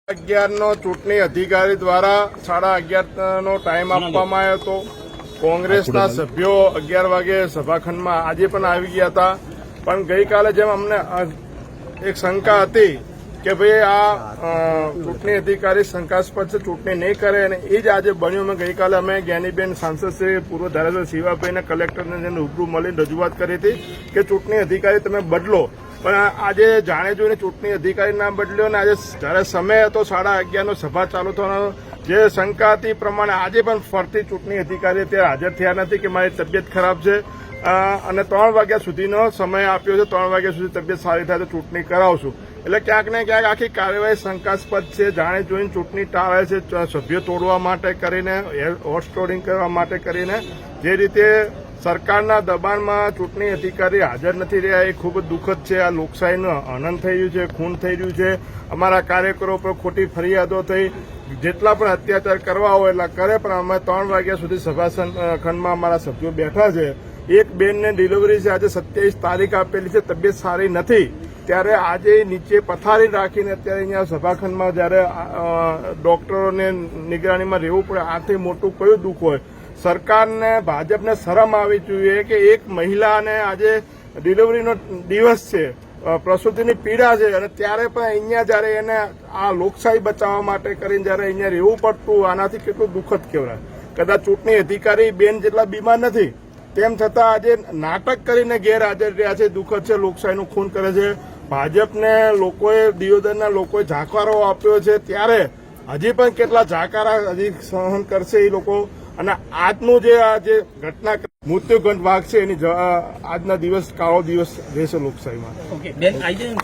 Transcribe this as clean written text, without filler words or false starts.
11નો ચૂંટણી અધિકારી દ્વારા 11:30નો ટાઈમ આપવામાં આવ્યો હતો। કોંગ્રેસના સભ્યો 11 વાગે સભાખંડમાં આજે પણ આવી ગયા હતા, પણ ગઈકાલે જેમ અમને એક શંકા હતી કે ભાઈ આ ચૂંટણી અધિકારી શંકાસ્પદ છે, ચૂંટણી નહીં કરે, અને એ જ આજે બન્યું। મેં ગઈકાલે અમે જ્ઞાનીબેન સાંસદ શ્રી પૂર્વ ધારાસભ્ય શિવાભાઈને કલેક્ટરને જઈને રૂબરૂ મળીને રજૂઆત કરી હતી કે ચૂંટણી અધિકારી તમે બદલો, પણ આજે જાણે જોઈને ચૂંટણી અધિકારી ના બદલ્યો ને આજે જ્યારે સમય હતો 11:30નો સભા ચાલુ થવાનો જે શંકા હતી પ્રમાણે આજે પણ ફરતી ચૂંટણી અધિકારી ત્યાં હાજર થયા નથી કે મારી તબિયત ખરાબ છે અને 3 વાગ્યા સુધીનો સમય આપ્યો છે, 3 વાગ્યા સુધી તબિયત સારી થાય તો ચૂંટણી કરાવશું। એટલે ક્યાંક ને ક્યાંક આખી કાર્યવાહી શંકાસ્પદ છે, જાણે જોઈને ચૂંટણી ટાળે છે, સભ્યો તોડવા માટે કરીને, હોર્સ ટ્રેડિંગ કરવા માટે કરીને, જે રીતે સરકારના દબાણમાં ચૂંટણી અધિકારી હાજર નથી રહ્યા એ ખૂબ જ દુઃખદ છે। આ લોકશાહીનું હનન થઈ રહ્યું છે, ખૂન થઈ રહ્યું છે, અમારા કાર્યકરો પર ખોટી ફરિયાદો થઈ, જેટલા પણ અત્યાચાર કરવા હોય એટલા કરે, પણ અમે 3 વાગ્યા સુધી સભા ખંડમાં અમારા સભ્યો બેઠા છે। એક બેનને ડિલિવરી છે, આજે 27 તારીખ આપેલી છે, તબિયત સારી નથી, ત્યારે આજે નીચે પથારી રાખીને અત્યારે અહીંયા સભાખંડમાં જ્યારે ડોક્ટરોને નિગરાનીમાં રહેવું પડે, આથી મોટું કયું દુઃખ હોય। સરકારને, ભાજપને શરમ આવી જોઈએ કે એક મહિલાને આજે ડિલિવરીનો દિવસ છે, પ્રસૂતિની પીડા છે, અને ત્યારે પણ અહીંયા જ્યારે એને આ લોકશાહી બચાવવા માટે કરીને જ્યારે અહીંયા રહેવું પડતું, આનાથી કેટલું દુઃખદ કહેવાય। કદાચ ચૂંટણી અધિકારી બેન જેટલા બીમાર નથી, તેમ છતાં આજે નાટક કરીને ગેરહાજર રહ્યા છે, દુઃખદ છે, લોકશાહીનું ખૂન કરે છે। ભાજપને લોકોએ, દિયોદરના લોકોએ જાકારો આપ્યો છે, ત્યારે હજી પણ કેટલા જાકારા હજી સહન કરશે એ લોકો, અને આજનું જે આ જે ઘટના મૃત્યુગંઠ વાઘ છે એની આજના દિવસ કાળો દિવસ રહેશે લોકશાહીમાં।